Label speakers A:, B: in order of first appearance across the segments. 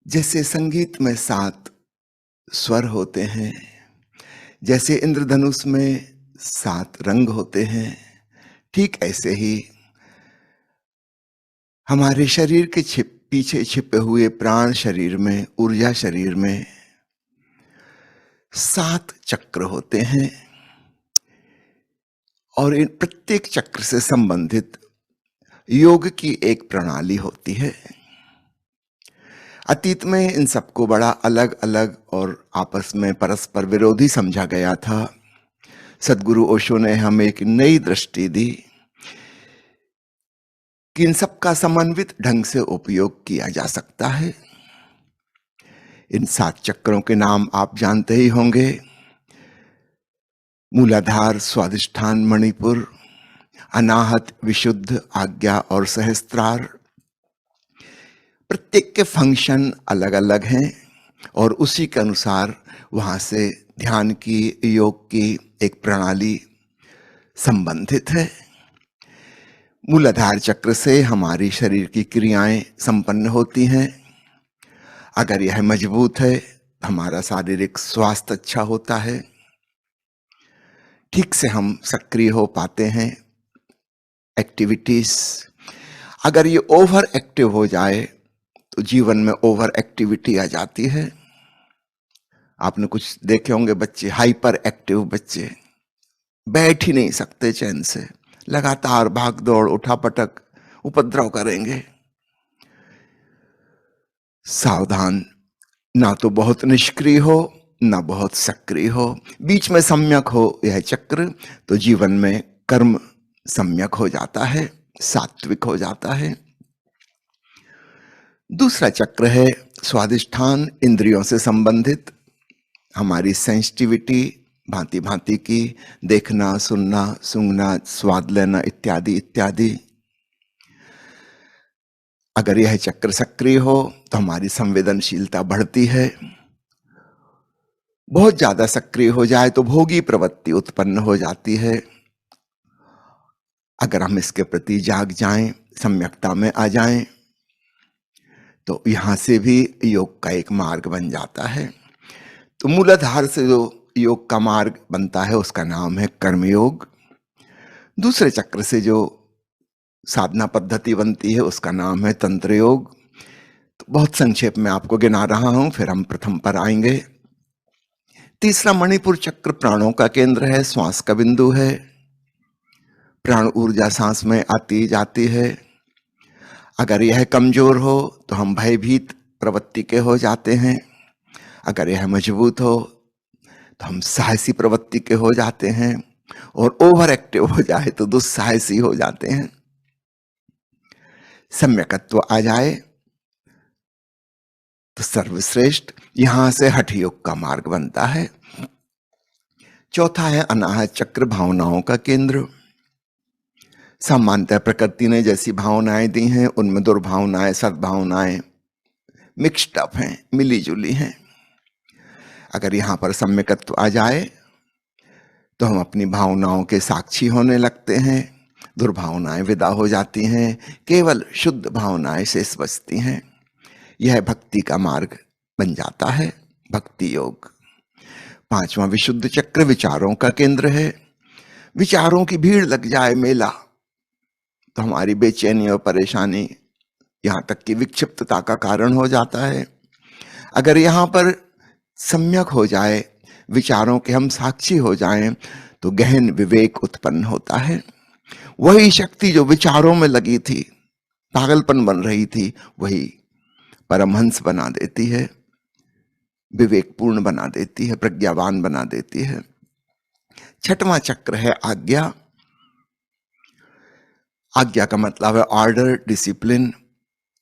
A: जैसे संगीत में 7 स्वर होते हैं, जैसे इंद्रधनुष में 7 रंग होते हैं, ठीक ऐसे ही हमारे शरीर के पीछे छिपे हुए प्राण शरीर में, ऊर्जा शरीर में 7 चक्र होते हैं और इन प्रत्येक चक्र से संबंधित योग की एक प्रणाली होती है। अतीत में इन सबको बड़ा अलग अलग और आपस में परस्पर विरोधी समझा गया था। सदगुरु ओशो ने हमें एक नई दृष्टि दी कि इन सबका समन्वित ढंग से उपयोग किया जा सकता है। इन 7 चक्रों के नाम आप जानते ही होंगे। मूलाधार, स्वादिष्ठान, मणिपुर, अनाहत, विशुद्ध, आज्ञा और सहस्त्रार। प्रत्येक के फंक्शन अलग अलग हैं और उसी के अनुसार वहां से ध्यान की, योग की एक प्रणाली संबंधित है। मूलाधार चक्र से हमारी शरीर की क्रियाएं संपन्न होती हैं। अगर यह मजबूत है, हमारा शारीरिक स्वास्थ्य अच्छा होता है, ठीक से हम सक्रिय हो पाते हैं एक्टिविटीज। अगर ये ओवर एक्टिव हो जाए तो जीवन में ओवर एक्टिविटी आ जाती है। आपने कुछ देखे होंगे बच्चे, हाइपर एक्टिव बच्चे बैठ ही नहीं सकते चैन से, लगातार भाग दौड़, उठापटक, उपद्रव करेंगे। सावधान, ना तो बहुत निष्क्रिय हो ना बहुत सक्रिय हो, बीच में सम्यक हो यह चक्र, तो जीवन में कर्म सम्यक हो जाता है, सात्विक हो जाता है। दूसरा चक्र है स्वादिष्ठान, इंद्रियों से संबंधित हमारी सेंसिटिविटी, भांति भांति की देखना, सुनना, सूंघना, स्वाद लेना इत्यादि इत्यादि। अगर यह चक्र सक्रिय हो तो हमारी संवेदनशीलता बढ़ती है। बहुत ज्यादा सक्रिय हो जाए तो भोगी प्रवृत्ति उत्पन्न हो जाती है। अगर हम इसके प्रति जाग जाएं, सम्यकता में आ जाएं, तो यहां से भी योग का एक मार्ग बन जाता है। तो मूलाधार से जो योग का मार्ग बनता है उसका नाम है कर्मयोग। दूसरे चक्र से जो साधना पद्धति बनती है उसका नाम है तंत्र योग। तो बहुत संक्षेप में आपको गिना रहा हूं, फिर हम प्रथम पर आएंगे। तीसरा मणिपुर चक्र प्राणों का केंद्र है, श्वास का बिंदु है। प्राण ऊर्जा सांस में आती जाती है। अगर यह कमजोर हो तो हम भयभीत प्रवृत्ति के हो जाते हैं। अगर यह मजबूत हो तो हम साहसी प्रवृत्ति के हो जाते हैं, और ओवर एक्टिव हो जाए तो दुस्साहसी हो जाते हैं। सम्यकत्व आ जाए तो सर्वश्रेष्ठ, यहां से हठ योग का मार्ग बनता है। चौथा है अनाहत चक्र, भावनाओं का केंद्र। सामान्यतः प्रकृति ने जैसी भावनाएं दी हैं उनमें दुर्भावनाएं, सद्भावनाएं मिक्स्ड अप हैं, मिली जुली हैं। अगर यहां पर सम्यकत्व आ जाए तो हम अपनी भावनाओं के साक्षी होने लगते हैं, दुर्भावनाएं विदा हो जाती हैं, केवल शुद्ध भावनाएं शेष बचती हैं। यह भक्ति का मार्ग बन जाता है, भक्ति योग। पांचवा विशुद्ध चक्र विचारों का केंद्र है। विचारों की भीड़ लग जाए, मेला, तो हमारी बेचैनी और परेशानी, यहां तक कि विक्षिप्तता का कारण हो जाता है। अगर यहां पर सम्यक हो जाए, विचारों के हम साक्षी हो जाएं, तो गहन विवेक उत्पन्न होता है। वही शक्ति जो विचारों में लगी थी, पागलपन बन रही थी, वही परमहंस बना देती है, विवेकपूर्ण बना देती है, प्रज्ञावान बना देती है। छठवां चक्र है आज्ञा। आज्ञा का मतलब है ऑर्डर, डिसिप्लिन।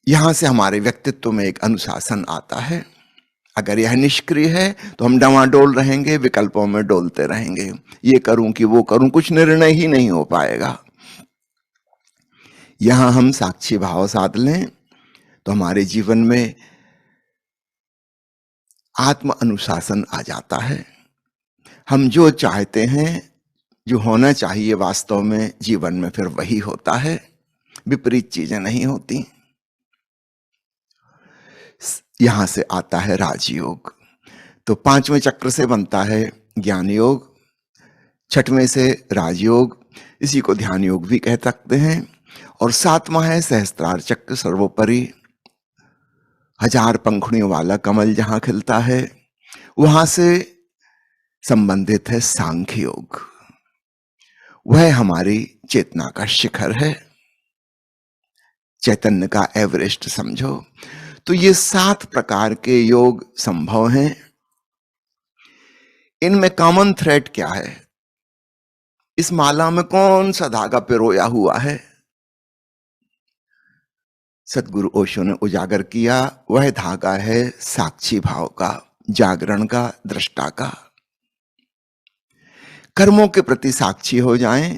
A: यहां से हमारे व्यक्तित्व में एक अनुशासन आता है। अगर यह निष्क्रिय है तो हम डवाडोल रहेंगे, विकल्पों में डोलते रहेंगे, ये करूं कि वो करूं, कुछ निर्णय ही नहीं हो पाएगा। यहां हम साक्षी भाव साध लें तो हमारे जीवन में आत्म अनुशासन आ जाता है। हम जो चाहते हैं, जो होना चाहिए वास्तव में जीवन में, फिर वही होता है, विपरीत चीजें नहीं होती। यहां से आता है राजयोग। तो पांचवें चक्र से बनता है ज्ञान योग, छठवें से राजयोग, इसी को ध्यान योग भी कह सकते हैं, और सातवां है सहस्त्रार चक्र, सर्वोपरि हजार पंखुड़ियों वाला कमल जहां खिलता है, वहां से संबंधित है सांख्य योग। वह हमारी चेतना का शिखर है, चैतन्य का एवरेस्ट समझो। तो ये 7 प्रकार के योग संभव हैं। इनमें कॉमन थ्रेड क्या है? इस माला में कौन सा धागा पिरोया हुआ है? सदगुरु ओशो ने उजागर किया, वह धागा है साक्षी भाव का, जागरण का, दृष्टा का। कर्मों के प्रति साक्षी हो जाएं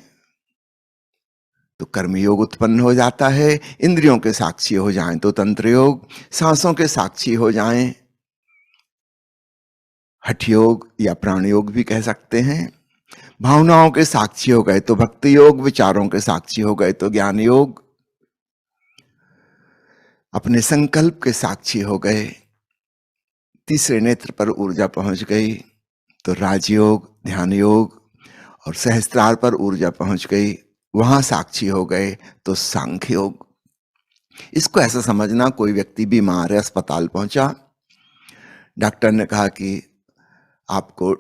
A: तो कर्मयोग उत्पन्न हो जाता है, इंद्रियों के साक्षी हो जाएं तो तंत्र योग, सांसों के साक्षी हो जाएं हठ योग या प्राण योग भी कह सकते हैं, भावनाओं के साक्षी हो गए तो भक्ति योग, विचारों के साक्षी हो गए तो ज्ञान योग, अपने संकल्प के साक्षी हो गए, तीसरे नेत्र पर ऊर्जा पहुंच गई तो राजयोग, ध्यान योग, और सहस्त्रार पर ऊर्जा पहुंच गई, वहां साक्षी हो गए तो सांख्य योग। इसको ऐसा समझना, कोई व्यक्ति बीमार है, अस्पताल पहुंचा, डॉक्टर ने कहा कि आपको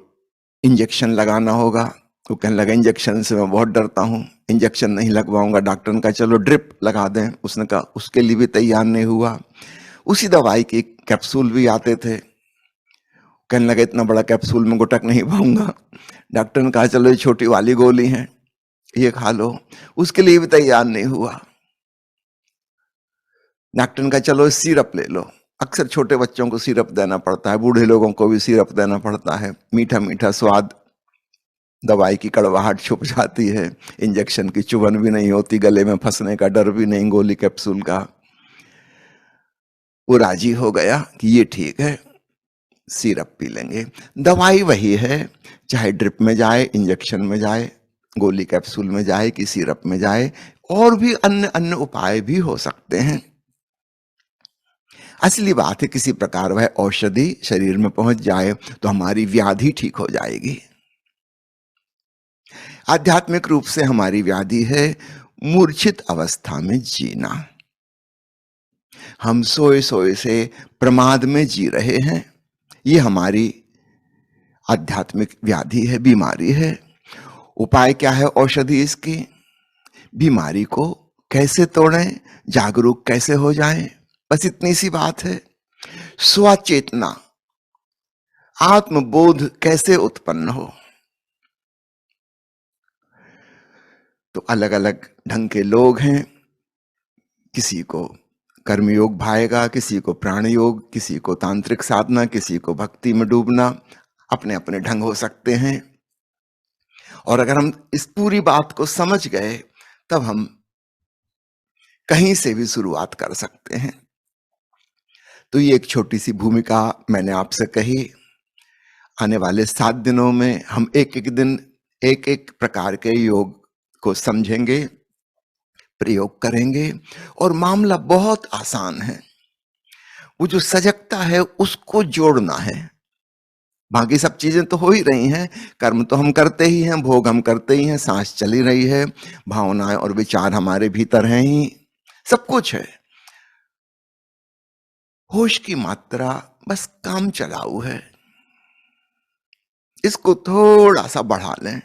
A: इंजेक्शन लगाना होगा। वो कहने लगा इंजेक्शन से मैं बहुत डरता हूं, इंजेक्शन नहीं लगवाऊंगा। डॉक्टर ने कहा चलो ड्रिप लगा दें। उसने कहा उसके लिए भी तैयार नहीं हुआ। उसी दवाई के कैप्सूल भी आते थे, कहने लगा इतना बड़ा कैप्सूल में गुटक नहीं पाऊंगा। डॉक्टर ने कहा चलो ये छोटी वाली गोली है, ये खा लो। उसके लिए भी तैयार नहीं हुआ। डॉक्टर ने कहा चलो सिरप ले लो। अक्सर छोटे बच्चों को सिरप देना पड़ता है, बूढ़े लोगों को भी सिरप देना पड़ता है। मीठा मीठा स्वाद, दवाई की कड़वाहट छुप जाती है, इंजेक्शन की चुभन भी नहीं होती, गले में फंसने का डर भी नहीं गोली कैप्सूल का। वो राजी हो गया कि ये ठीक है, सिरप पी लेंगे। दवाई वही है, चाहे ड्रिप में जाए, इंजेक्शन में जाए, गोली कैप्सूल में जाए कि सिरप में जाए, और भी अन्य अन्य उपाय भी हो सकते हैं। असली बात है किसी प्रकार वह औषधि शरीर में पहुंच जाए तो हमारी व्याधि ठीक हो जाएगी। आध्यात्मिक रूप से हमारी व्याधि है मूर्छित अवस्था में जीना। हम सोए सोए से प्रमाद में जी रहे हैं, ये हमारी आध्यात्मिक व्याधि है, बीमारी है। उपाय क्या है औषधि इसकी? बीमारी को कैसे तोड़ें, जागरूक कैसे हो जाएं, बस इतनी सी बात है। स्वचेतना, आत्मबोध कैसे उत्पन्न हो। तो अलग अलग ढंग के लोग हैं, किसी को कर्मयोग भाएगा, किसी को प्राण योग, किसी को तांत्रिक साधना, किसी को भक्ति में डूबना, अपने अपने ढंग हो सकते हैं। और अगर हम इस पूरी बात को समझ गए तब हम कहीं से भी शुरुआत कर सकते हैं। तो ये एक छोटी सी भूमिका मैंने आपसे कही। आने वाले 7 दिनों में हम एक एक दिन एक एक प्रकार के योग को समझेंगे, प्रयोग करेंगे, और मामला बहुत आसान है। वो जो सजगता है उसको जोड़ना है। बाकी सब चीजें तो हो ही रही हैं, कर्म तो हम करते ही हैं, भोग हम करते ही हैं, सांस चली रही है, भावनाएं और विचार हमारे भीतर हैं ही, सब कुछ है। होश की मात्रा बस काम चलाऊ है, इसको थोड़ा सा बढ़ा लें,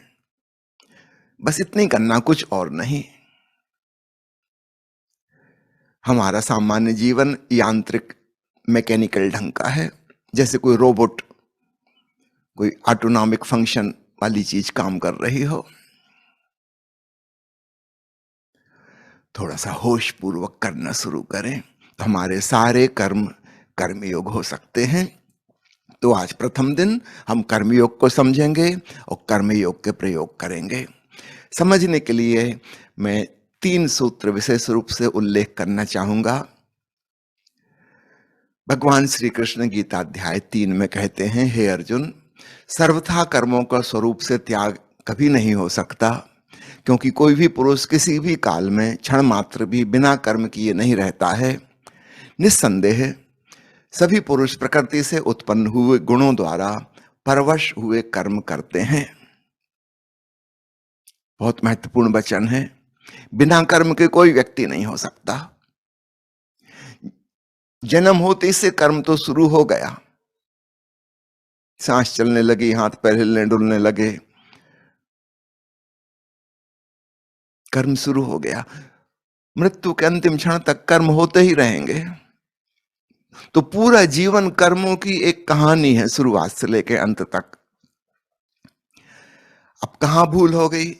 A: बस इतनी करना, कुछ और नहीं। हमारा सामान्य जीवन यांत्रिक मैकेनिकल ढंग का है, जैसे कोई रोबोट, कोई ऑटोनॉमिक फंक्शन वाली चीज काम कर रही हो। थोड़ा सा होश पूर्वक करना शुरू करें तो हमारे सारे कर्म कर्मयोग हो सकते हैं। तो आज प्रथम दिन हम कर्मयोग को समझेंगे और कर्मयोग के प्रयोग करेंगे। समझने के लिए मैं 3 सूत्र विशेष रूप से उल्लेख करना चाहूंगा। भगवान श्री कृष्ण गीता अध्याय 3 में कहते हैं, हे अर्जुन, सर्वथा कर्मों का स्वरूप से त्याग कभी नहीं हो सकता, क्योंकि कोई भी पुरुष किसी भी काल में क्षण मात्र भी बिना कर्म किए नहीं रहता है। निस्संदेह सभी पुरुष प्रकृति से उत्पन्न हुए गुणों द्वारा परवश हुए कर्म करते हैं। बहुत महत्वपूर्ण वचन है। बिना कर्म के कोई व्यक्ति नहीं हो सकता। जन्म होते से कर्म तो शुरू हो गया, सांस चलने लगी, हाथ पैर हिलने डुलने लगे, कर्म शुरू हो गया। मृत्यु के अंतिम क्षण तक कर्म होते ही रहेंगे। तो पूरा जीवन कर्मों की एक कहानी है, शुरुआत से लेकर अंत तक। अब कहां भूल हो गई?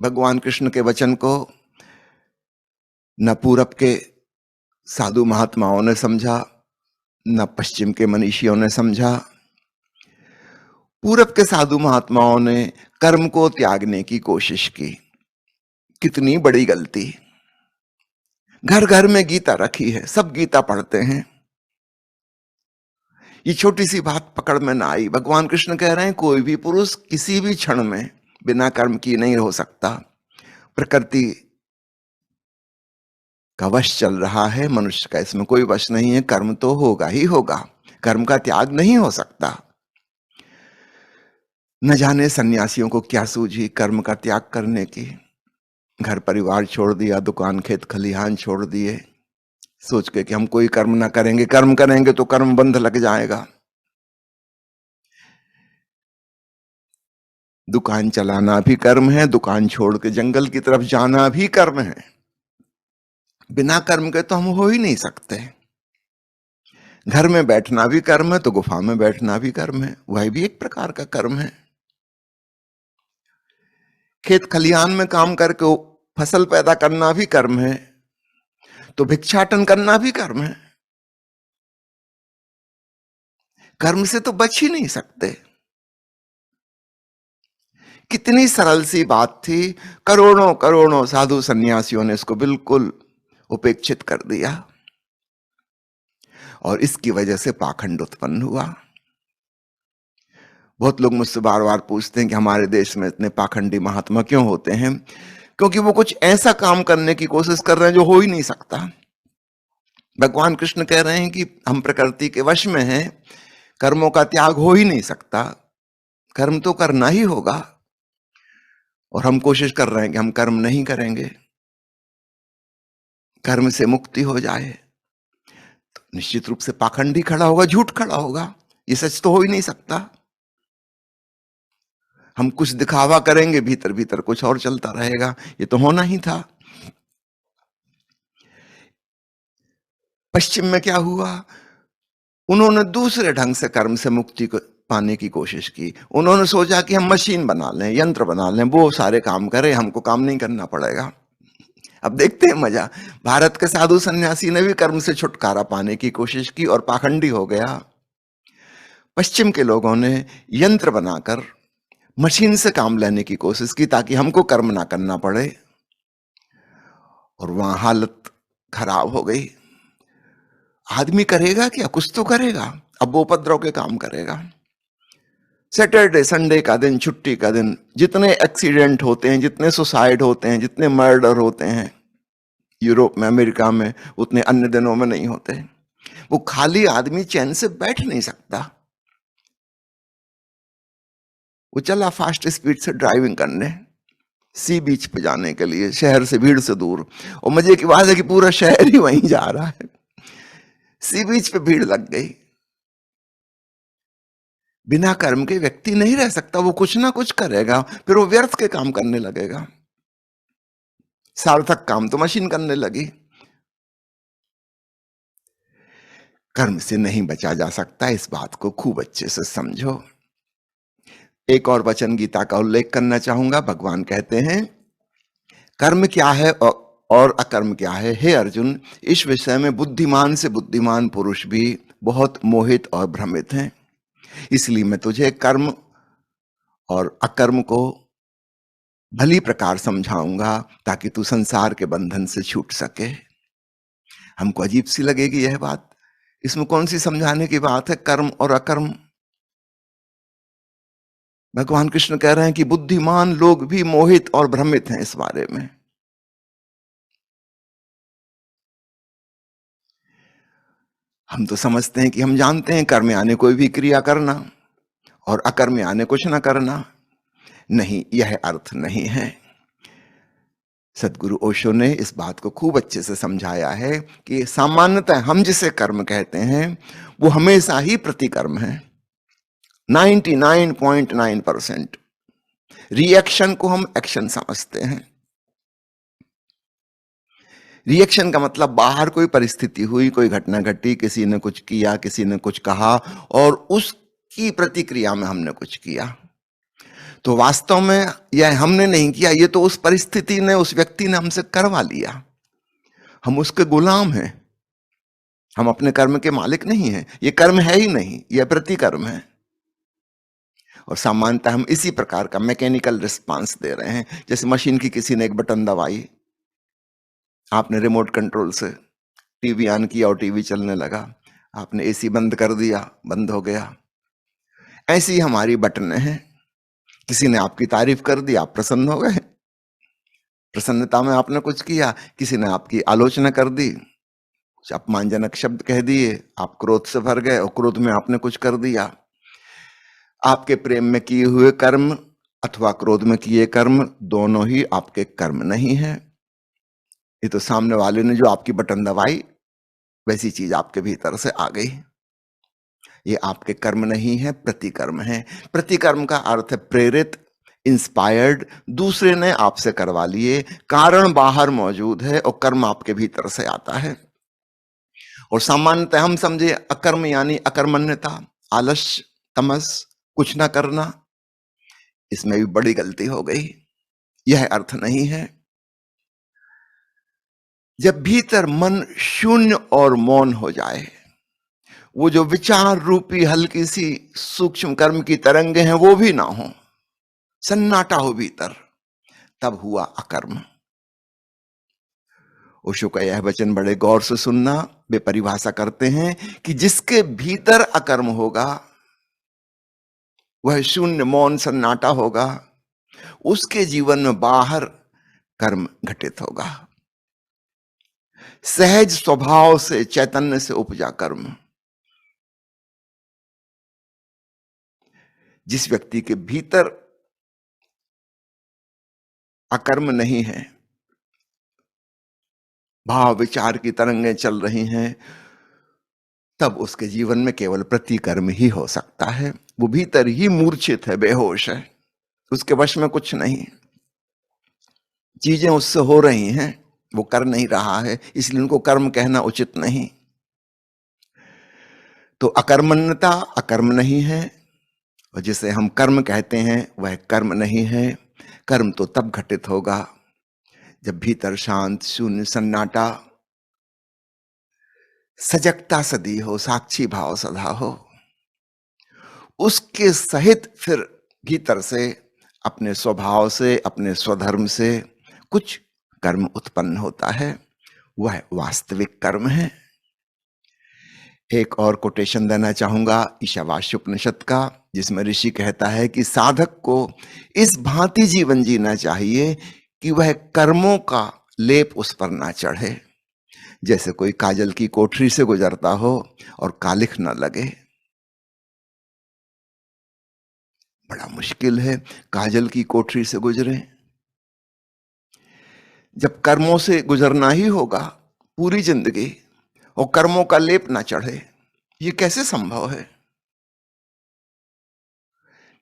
A: भगवान कृष्ण के वचन को न पूरब के साधु महात्माओं ने समझा, न पश्चिम के मनीषियों ने समझा। पूरब के साधु महात्माओं ने कर्म को त्यागने की कोशिश की। कितनी बड़ी गलती। घर घर में गीता रखी है, सब गीता पढ़ते हैं। ये छोटी सी बात पकड़ में ना आई। भगवान कृष्ण कह रहे हैं कोई भी पुरुष किसी भी क्षण में बिना कर्म की नहीं हो सकता। प्रकृति का वश चल रहा है, मनुष्य का इसमें कोई वश नहीं है। कर्म तो होगा ही होगा, कर्म का त्याग नहीं हो सकता। न जाने सन्यासियों को क्या सूझी कर्म का त्याग करने की। घर परिवार छोड़ दिया, दुकान खेत खलिहान छोड़ दिए, सोच के कि हम कोई कर्म ना करेंगे, कर्म करेंगे तो कर्म बंध लग जाएगा। दुकान चलाना भी कर्म है, दुकान छोड़ के जंगल की तरफ जाना भी कर्म है। बिना कर्म के तो हम हो ही नहीं सकते। घर में बैठना भी कर्म है तो गुफा में बैठना भी कर्म है, वह भी एक प्रकार का कर्म है। खेत खलिहान में काम करके फसल पैदा करना भी कर्म है, तो भिक्षाटन करना भी कर्म है। कर्म से तो बच ही नहीं सकते। कितनी सरल सी बात थी, करोड़ों करोड़ों साधु सन्यासियों ने इसको बिल्कुल उपेक्षित कर दिया और इसकी वजह से पाखंड उत्पन्न हुआ। बहुत लोग मुझसे बार बार पूछते हैं कि हमारे देश में इतने पाखंडी महात्मा क्यों होते हैं? क्योंकि वो कुछ ऐसा काम करने की कोशिश कर रहे हैं जो हो ही नहीं सकता। भगवान कृष्ण कह रहे हैं कि हम प्रकृति के वश में हैं, कर्मों का त्याग हो ही नहीं सकता, कर्म तो करना ही होगा। और हम कोशिश कर रहे हैं कि हम कर्म नहीं करेंगे, कर्म से मुक्ति हो जाए। तो निश्चित रूप से पाखंड ही खड़ा होगा, झूठ खड़ा होगा। ये सच तो हो ही नहीं सकता। हम कुछ दिखावा करेंगे, भीतर भीतर कुछ और चलता रहेगा। ये तो होना ही था। पश्चिम में क्या हुआ? उन्होंने दूसरे ढंग से कर्म से मुक्ति को पाने की कोशिश की। उन्होंने सोचा कि हम मशीन बना लें, यंत्र बना लें, वो सारे काम करे, हमको काम नहीं करना पड़ेगा। अब देखते हैं मजा। भारत के साधु सन्यासी ने भी कर्म से छुटकारा पाने की कोशिश की और पाखंडी हो गया। पश्चिम के लोगों ने यंत्र बनाकर मशीन से काम लेने की कोशिश की ताकि हमको कर्म ना करना पड़े, और वहां हालत खराब हो गई। आदमी करेगा क्या? कुछ तो करेगा। अब वो उपद्रव के काम करेगा। सैटरडे संडे का दिन, छुट्टी का दिन, जितने एक्सीडेंट होते हैं, जितने सुसाइड होते हैं, जितने मर्डर होते हैं यूरोप में, अमेरिका में, उतने अन्य दिनों में नहीं होते। वो खाली आदमी चैन से बैठ नहीं सकता। वो चला फास्ट स्पीड से ड्राइविंग करने, सी बीच पे जाने के लिए, शहर से, भीड़ से दूर। और मजे की बात है कि पूरा शहर ही वहीं जा रहा है। सी बीच पे भीड़ लग गई। बिना कर्म के व्यक्ति नहीं रह सकता। वो कुछ ना कुछ करेगा, फिर वो व्यर्थ के काम करने लगेगा। सार्थक काम तो मशीन करने लगी। कर्म से नहीं बचा जा सकता, इस बात को खूब अच्छे से समझो। एक और वचन गीता का उल्लेख करना चाहूंगा। भगवान कहते हैं कर्म क्या है और अकर्म क्या है। हे अर्जुन, इस विषय में बुद्धिमान से बुद्धिमान पुरुष भी बहुत मोहित और भ्रमित हैं। इसलिए मैं तुझे कर्म और अकर्म को भली प्रकार समझाऊंगा ताकि तू संसार के बंधन से छूट सके। हमको अजीब सी लगेगी यह बात। इसमें कौन सी समझाने की बात है? कर्म और अकर्म। भगवान कृष्ण कह रहे हैं कि बुद्धिमान लोग भी मोहित और भ्रमित हैं इस बारे में। हम तो समझते हैं कि हम जानते हैं कर्म यानी कोई भी क्रिया करना और अकर्म यानी कुछ ना करना। नहीं, यह अर्थ नहीं है। सदगुरु ओशो ने इस बात को खूब अच्छे से समझाया है कि सामान्यतः हम जिसे कर्म कहते हैं वो हमेशा ही प्रतिकर्म है। 99.9% रिएक्शन को हम एक्शन समझते हैं। रिएक्शन का मतलब बाहर कोई परिस्थिति हुई, कोई घटना घटी, किसी ने कुछ किया, किसी ने कुछ कहा और उसकी प्रतिक्रिया में हमने कुछ किया। तो वास्तव में यह हमने नहीं किया, ये तो उस परिस्थिति ने, उस व्यक्ति ने हमसे करवा लिया। हम उसके गुलाम हैं, हम अपने कर्म के मालिक नहीं हैं। ये कर्म है ही नहीं, यह प्रतिकर्म है। और सामान्यतः हम इसी प्रकार का मैकेनिकल रिस्पांस दे रहे हैं। जैसे मशीन की किसी ने एक बटन दबाई, आपने रिमोट कंट्रोल से टीवी ऑन किया और टीवी चलने लगा, आपने एसी बंद कर दिया, बंद हो गया। ऐसी हमारी बटनें हैं। किसी ने आपकी तारीफ कर दी, आप प्रसन्न हो गए, प्रसन्नता में आपने कुछ किया। किसी ने आपकी आलोचना कर दी, कुछ अपमानजनक शब्द कह दिए, आप क्रोध से भर गए और क्रोध में आपने कुछ कर दिया। आपके प्रेम में किए हुए कर्म अथवा क्रोध में किए कर्म दोनों ही आपके कर्म नहीं है। ये तो सामने वाले ने जो आपकी बटन दबाई वैसी चीज आपके भीतर से आ गई। ये आपके कर्म नहीं है, प्रतिकर्म है। प्रतिकर्म का अर्थ है प्रेरित, इंस्पायर्ड, दूसरे ने आपसे करवा लिए, कारण बाहर मौजूद है और कर्म आपके भीतर से आता है। और सामान्यतः हम समझे अकर्म यानी अकर्मण्यता, आलस्य, तमस, कुछ ना करना। इसमें भी बड़ी गलती हो गई। यह अर्थ नहीं है। जब भीतर मन शून्य और मौन हो जाए, वो जो विचार रूपी हल्की सी सूक्ष्म कर्म की तरंगे हैं वो भी ना हो, सन्नाटा हो भीतर, तब हुआ अकर्म। ओशो का यह वचन बड़े गौर से सुनना। वे परिभाषा करते हैं कि जिसके भीतर अकर्म होगा, वह शून्य मौन सन्नाटा होगा, उसके जीवन में बाहर कर्म घटित होगा। सहज स्वभाव से, चैतन्य से उपजा कर्म। जिस व्यक्ति के भीतर अकर्म नहीं है, भाव विचार की तरंगें चल रही हैं, तब उसके जीवन में केवल प्रतिकर्म ही हो सकता है। वो भीतर ही मूर्छित है, बेहोश है, उसके वश में कुछ नहीं। चीजें उससे हो रही हैं, वो कर नहीं रहा है, इसलिए उनको कर्म कहना उचित नहीं। तो अकर्मण्यता अकर्म नहीं है, और जिसे हम कर्म कहते हैं वह कर्म नहीं है। कर्म तो तब घटित होगा जब भीतर शांत, शून्य, सन्नाटा, सजगता सदी हो, साक्षी भाव सदा हो। उसके सहित फिर भीतर से, अपने स्वभाव से, अपने स्वधर्म से कुछ कर्म उत्पन्न होता है, वह वास्तविक कर्म है। एक और कोटेशन देना चाहूंगा ईशावास्य उपनिषद का, जिसमें ऋषि कहता है कि साधक को इस भांति जीवन जीना चाहिए कि वह कर्मों का लेप उस पर ना चढ़े। जैसे कोई काजल की कोठरी से गुजरता हो और कालिख न लगे। बड़ा मुश्किल है काजल की कोठरी से गुजरे। जब कर्मों से गुजरना ही होगा पूरी जिंदगी और कर्मों का लेप ना चढ़े, ये कैसे संभव है?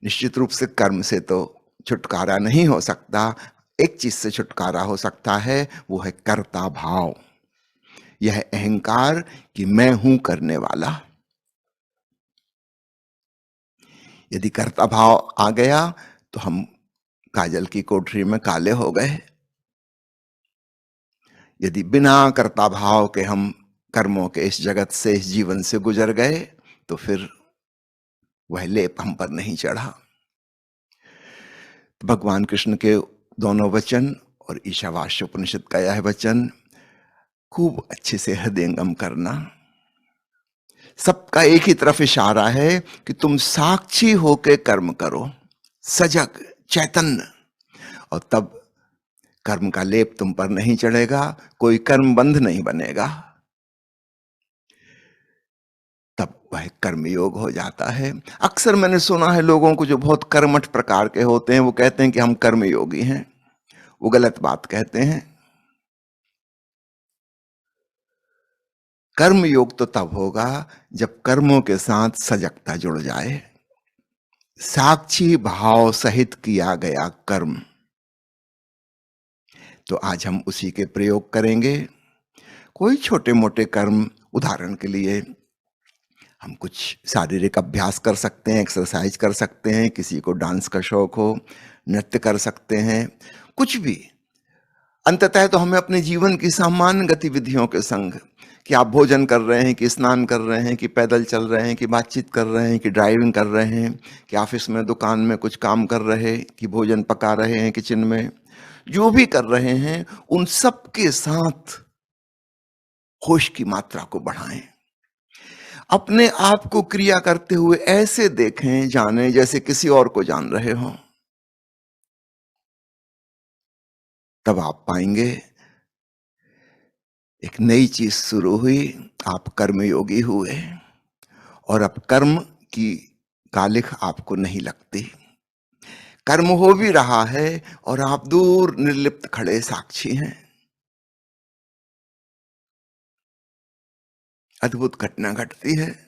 A: निश्चित रूप से कर्म से तो छुटकारा नहीं हो सकता। एक चीज से छुटकारा हो सकता है, वो है कर्ता भाव। यह अहंकार कि मैं हूं करने वाला। यदि कर्ता भाव आ गया तो हम काजल की कोठरी में काले हो गए। यदि बिना कर्ता भाव के हम कर्मों के इस जगत से, इस जीवन से गुजर गए, तो फिर वह लेप हम पर नहीं चढ़ा। भगवान कृष्ण के दोनों वचन और ईशावास्य उपनिषद का यह वचन खूब अच्छे से हृदयंगम करना। सबका एक ही तरफ इशारा है कि तुम साक्षी होके कर्म करो, सजग, चैतन्य, और तब कर्म का लेप तुम पर नहीं चढ़ेगा, कोई कर्म बंध नहीं बनेगा। तब वह कर्मयोग हो जाता है। अक्सर मैंने सुना है लोगों को जो बहुत कर्मठ प्रकार के होते हैं, वो कहते हैं कि हम कर्मयोगी हैं। वो गलत बात कहते हैं। कर्म योग तो तब होगा जब कर्मों के साथ सजगता जुड़ जाए। साक्षी भाव सहित किया गया कर्म, तो आज हम उसी के प्रयोग करेंगे। कोई छोटे मोटे कर्म, उदाहरण के लिए हम कुछ शारीरिक अभ्यास कर सकते हैं, एक्सरसाइज कर सकते हैं, किसी को डांस का शौक हो, नृत्य कर सकते हैं, कुछ भी। अंततः तो हमें अपने जीवन की सामान्य गतिविधियों के संग, कि आप भोजन कर रहे हैं, कि स्नान कर रहे हैं, कि पैदल चल रहे हैं, कि बातचीत कर रहे हैं, कि ड्राइविंग कर रहे हैं, कि ऑफिस में दुकान में कुछ काम कर रहे हैं, कि भोजन पका रहे हैं किचन में, जो भी कर रहे हैं उन सब के साथ होश की मात्रा को बढ़ाएं। अपने आप को क्रिया करते हुए ऐसे देखें, जाने जैसे किसी और को जान रहे हो। तब आप पाएंगे एक नई चीज शुरू हुई, आप कर्मयोगी हुए और अब कर्म की कालिख आपको नहीं लगती। कर्म हो भी रहा है और आप दूर निर्लिप्त खड़े साक्षी हैं। अद्भुत घटना घटती है।